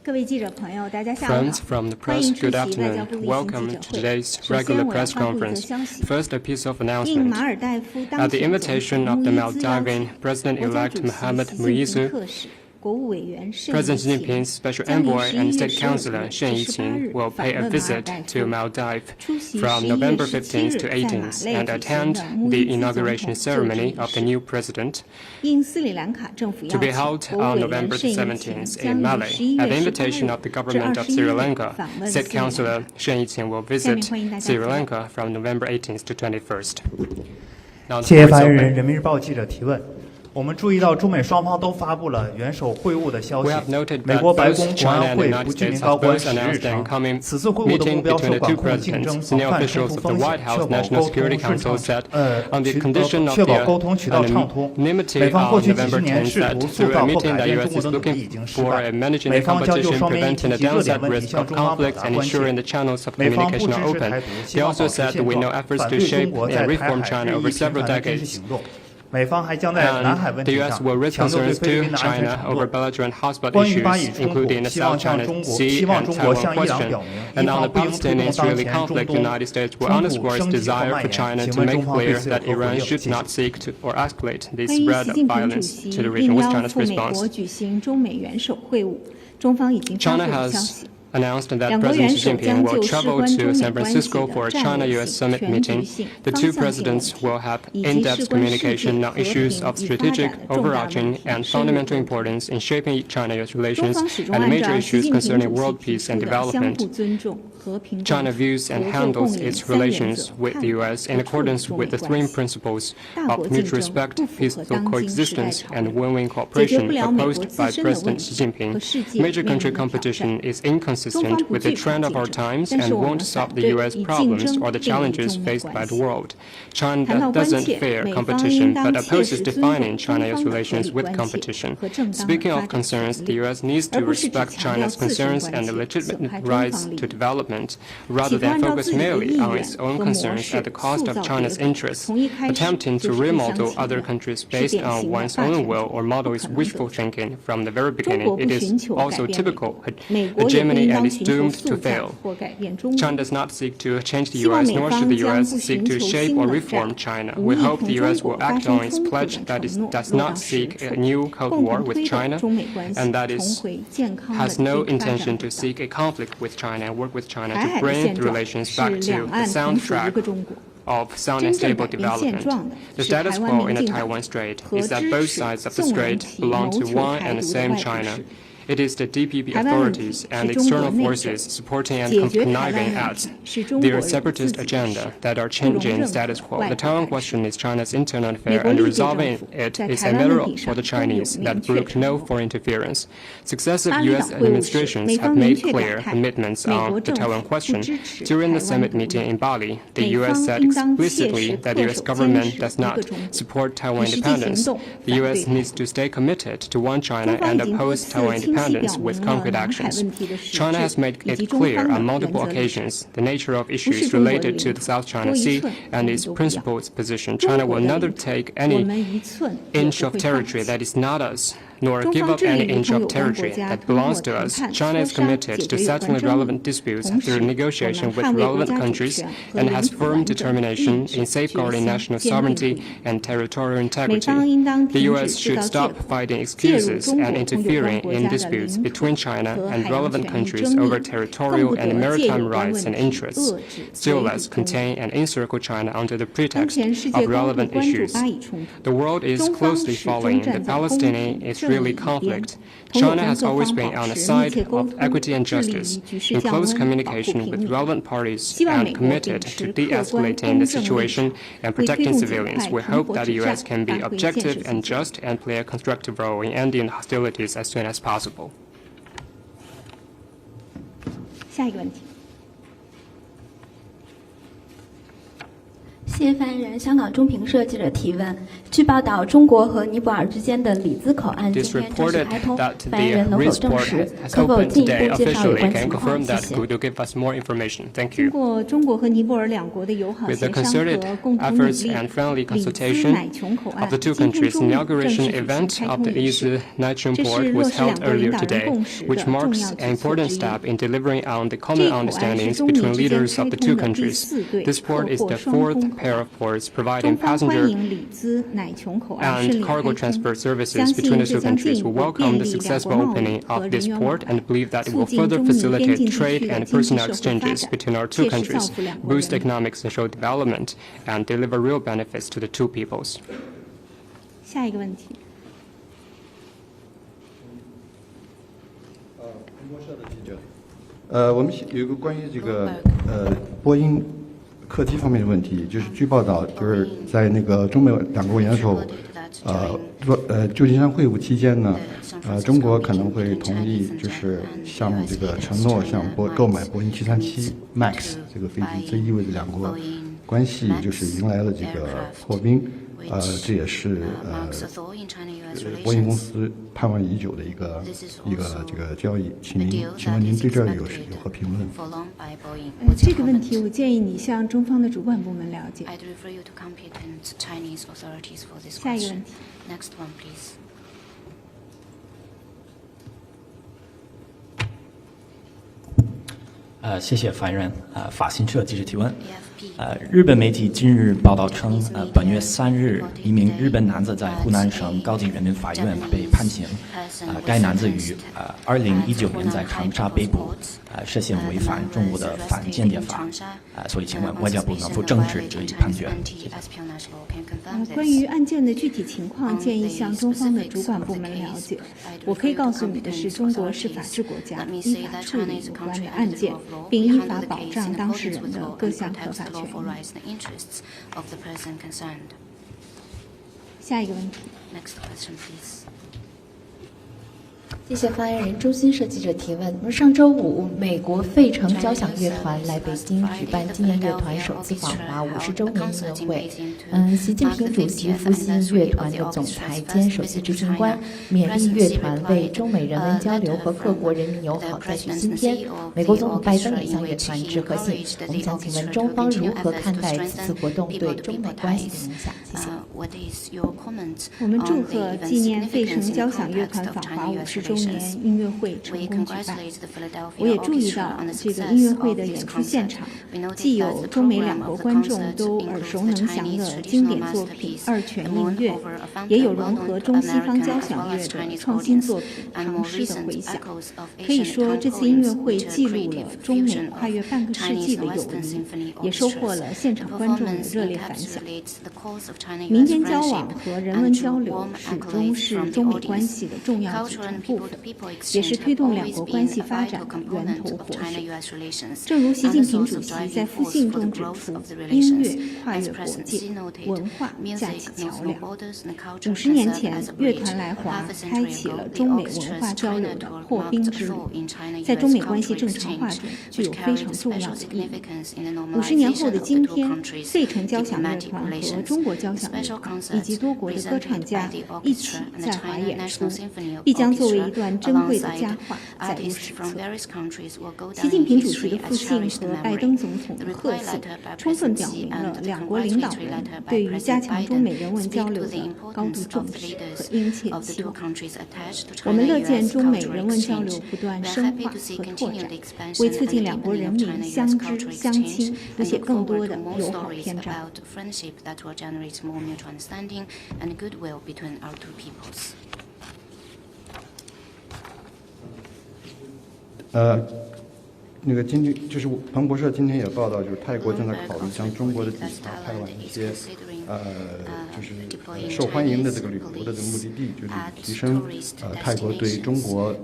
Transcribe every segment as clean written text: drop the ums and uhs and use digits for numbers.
Friends from the press, good afternoon. Welcome to today's regular press conference. First, a piece of announcement. At the invitation of the Maldivian President-elect Mohamed Muizzu, President Xi Jinping's special envoy and state councilor Shen Yiqing will pay a visit to Maldives from November 15th to 18th and attend the inauguration ceremony of the new president to be held on November 17th in Malé. At the invitation of the government of Sri Lanka, state councilor Shen Yiqing will visit Sri Lanka from November 18th to 21st. 谢谢发言人，人民日报记者提问。我们注意到，中美双方都发布了元首会晤的消息。美国白宫国安会不具名高官10日称，此次会晤的目标是管控竞争，防范冲突风险，确保沟通渠道畅通。美方过去几十年试图塑造或改变中国的努力已经失败。美方将就双边议题及热点问题向中方表达关切。美方不支持台独，希望保持现状，反对中国在台海日益频繁的军事行动。美方还将在南海问题上强调对菲律宾的安全承诺。关于巴以冲突，希望中国向伊朗表明，伊方不应触动当前中东冲突升级和蔓延。请问中方对此有何回应？谢谢。会议习近平主席应邀赴美国举行中美元首会晤，中方已经发布了消息。announced that President Xi Jinping will travel to San Francisco for a China-US summit meeting. The two presidents will have in-depth communication on issues of strategic, overarching, and fundamental importance in shaping China-US relations and major issues concerning world peace and development. China views and handles its relations with the U.S. in accordance with the three principles of mutual respect, peaceful coexistence, and win-win cooperation proposed by President Xi Jinping. Major country competition is inconsistent with the trend of our times and won't solve the U.S. problems or the challenges faced by the world. China doesn't fear competition, but opposes defining China-U.S. relations with competition. Speaking of concerns, the U.S. needs to respect China's concerns and the legitimate rights to development, rather than focus merely on its own concerns at the cost of China's interests. Attempting to remodel other countries based on one's own will or model is wishful thinking from the very beginning. It is also typical hegemony and is doomed to fail. China does not seek to change the U.S., nor should the U.S. seek to shape or reform China. We hope the U.S. will act on its pledge that it does not seek a new Cold War with China, and that it has no intention to seek a conflict with China and work with China to bring the relations back to the sound track of sound and stable development. The status quo in the Taiwan Strait is that both sides of the strait belong to one and the same China. It is the DPP authorities and external forces supporting and conniving at their separatist agenda that are changing the status quo. The Taiwan question is China's internal affair, and resolving it is a matter for the Chinese that brook no foreign interference. Successive U.S. administrations have made clear commitments on the Taiwan question. During the summit meeting in Bali, the U.S. said explicitly that the U.S. government does not support Taiwan independence. The U.S. needs to stay committed to one China and oppose Taiwan independence with concrete actions. China has made it clear on multiple occasions the nature of issues related to the South China Sea and its principled position. China will neither take any inch of territory that is not us, nor give up any inch of territory that belongs to us. China is committed to settling relevant disputes through negotiation with relevant countries and has firm determination in safeguarding national sovereignty and territorial integrity. The U.S. should stop finding excuses and interfering in disputes between China and relevant countries over territorial and maritime rights and interests. Still less contain and encircle China under the pretext of relevant issues. The world is closely following the Palestinian-Israeli conflict. China has always been on the side of equity and justice, in close communication with relevant parties, and committed to de-escalating the situation and protecting civilians. We hope that the U.S. can be objective and just and play a constructive role in ending hostilities as soon as possible. 下一个问题。谢谢发言人。香港中评社记者提问：据报道，中国和尼泊尔之间的里兹口岸今天正式开通，发言人能否证实？可否进一步介绍有关情况？谢谢。通过中国和尼泊尔两国的友好协商和共同努力，里兹乃琼口岸今天中午正式举行开通仪式。这是落实两国领导人共识的重要举措之一。里兹口岸是中美关系中的第4对货双通口岸，中方欢迎里兹乃琼口岸顺利开通，相信这将进一步便利两国贸易和人员往来，促进中尼边境地区的经济社会发展，切实造福两国人民。下一个问题。彭博社的记者，我们有一个关于这个波音客机方面的问题，就是据报道，就是在那个中美两国元首旧金山会晤期间呢，中国可能会同意，就是向这个承诺向购买波音737 MAX 这个飞机，这意味着两国关系就是迎来了这个破冰。这也是波音公司盼望已久的一个这个交易，请问您对这儿有何评论？这个问题我建议你向中方的主管部门了解。下一个问题。谢谢发言人。法新社记者提问。日本媒体近日报道称，本月3日，一名日本男子在湖南省高级人民法院被判刑。该男子于2019年在长沙被捕，涉嫌违反中国的反间谍法。所以，请问外交部能否证实这一判决？关于案件的具体情况，建议向中方的主管部门了解。我可以告诉你的是，中国是法治国家，依法处理有关的案件，并依法保障当事人的各项合法权益。下一个问题。谢谢发言人。中新社记者提问：上周五，美国费城交响乐团来北京举办纪念乐团首次访华50周年音乐会。习近平主席复兴乐团的总裁兼首席执行官勉励乐团为中美人文交流和各国人民友好再续新篇。美国总统拜登也向乐团致贺信。我们想请问中方如何看待此次活动对中美关系的影响？谢谢。我们祝贺纪念费城交响乐团访华50周年音乐会成功举办。我也注意到这个音乐会的演出现场，既有中美两国观众都耳熟能详的经典作品二泉映月，也有融合中西方交响乐的创新作品唐诗的回响。可以说，这次音乐会记录了中美跨越半个世纪的友谊，也收获了现场观众的热烈反响。民间交往和人文交流始终是中美关系的重要组成部分，也是推动两国关系发展的源头活水。正如习近平主席在复信中指出，音乐跨越国界，文化架起桥梁。50年前，乐团来华开启了中美文化交流的破冰之路，在中美关系正常化中具有非常重要的意义。50年后的今天，费城交响乐团和中国交响乐团以及多国的歌唱家一起在华演出，必将作为一段珍贵的佳话载入史册。习近平主席的复信和拜登总统的贺信，充分表明了两国领导人对于加强中美人文交流的高度重视和殷切期望。我们乐见中美人文交流不断深化和拓展，为促进两国人民相知相亲谱写更多的友好篇章。那个今天就是彭博社今天也报道，就是泰国正在考虑将中国的警察派往一些就是受欢迎的这个旅游的这个目的地，就是提升泰国对中国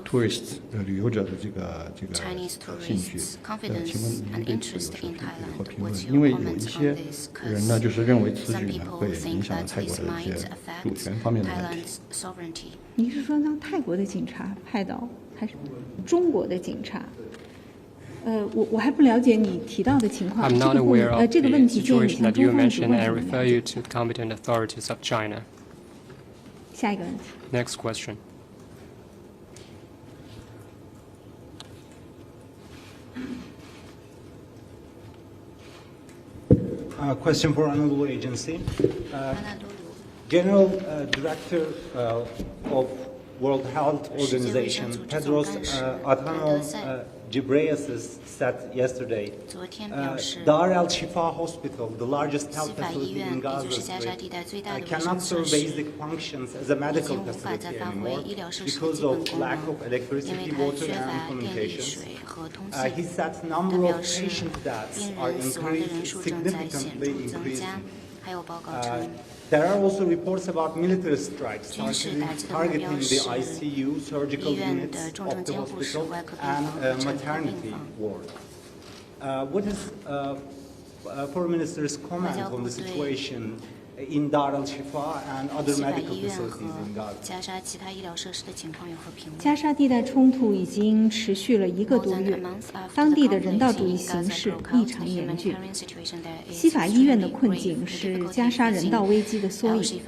tourist 旅游者的这个兴趣。请问您对此有何评论？因为有一些人呢，就是认为此举呢会影响泰国的一些主权方面的问题。您是说让泰国的警察派到还是中国的警察？我还不了解你提到的情况。 I'm not aware of 这个问 the 题建议 situation 向 that you 中方主 mentioned 管 and 部门 refer you to the competent authorities of China. 下一个问题。 Next question. Question for Anadolu Agency. General Director of World Health Organization, Tedros Adhanom Ghebreyesus, said yesterday, Dar al-Shifa Hospital, the largest health facility in Gaza Strip, cannot serve basic functions as a medical facility anymore because of lack of electricity, water, and communications. He said number of patient deaths are significantly increasing. There are also reports about military strikes targeting the ICU, surgical units of the hospital, and maternity ward. What is Foreign Minister's comment on the situation in Dar al-Shifa and other medical facilities in Gaza? 加沙地带冲突已经持续了1个多月，当地的人道主义形势异常严峻。西法医院的困境是加沙人道危机的缩影。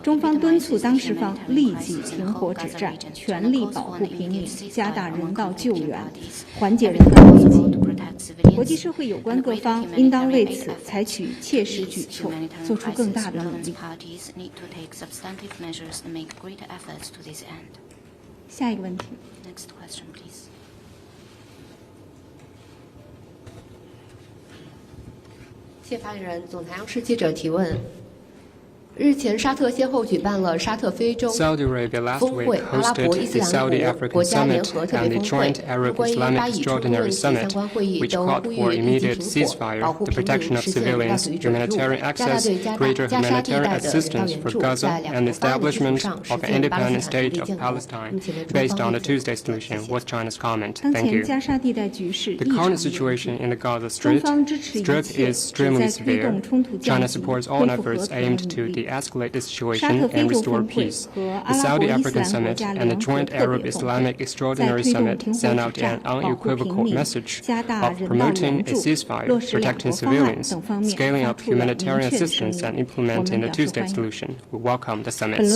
中方敦促当事方立即停火止战，全力保护平民，加大人道救援，缓解人道危机。国际社会有关各方应当为此采取切实举措，做出更大的努力。下一个问题。谢发言人，总台央视记者提问。日前，沙特先后举办了沙特非洲峰会、阿拉伯伊斯兰国家联合特别峰会和关于巴以冲突问题相关会议都呼吁立即停火，保护平民，实现人道主义准入，加大对加沙地带的人道援助，在两国方案基础上实现巴勒斯坦独立建国。目前的中方对此的解释。当前加沙地带局势异常严峻，中方支持一切旨在推动冲突降级、恢复和平的努力。 escalate the situation and restore peace. The Saudi African Summit and the Joint Arab Islamic Extraordinary Summit sent out an unequivocal message of promoting a ceasefire, protecting civilians, scaling up humanitarian assistance, and implementing the two-state solution. We welcome the summits.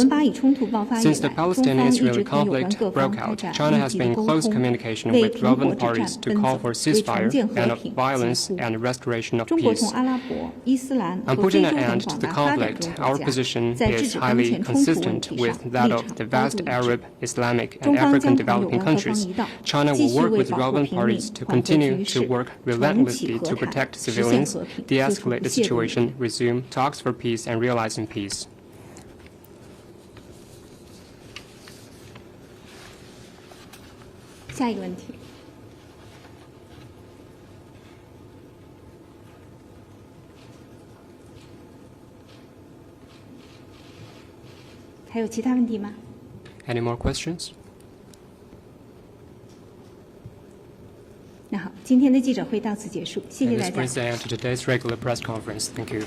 Since the Palestinian-Israeli conflict broke out, China has been in close communication with relevant parties to call for ceasefire, end of violence, and restoration of peace. On putting an end to the conflict, our position is highly consistent with that of the vast Arab, Islamic, and African developing countries. China will work with relevant parties to continue to work relentlessly to protect civilians, de-escalate the situation, resume talks for peace, and realizing peace. 下一个问题。 还有其他问题吗？ Any more questions? 那好，今天的记者会到此结束，谢谢大 This 家。 brings the end to today's regular press conference. Thank you.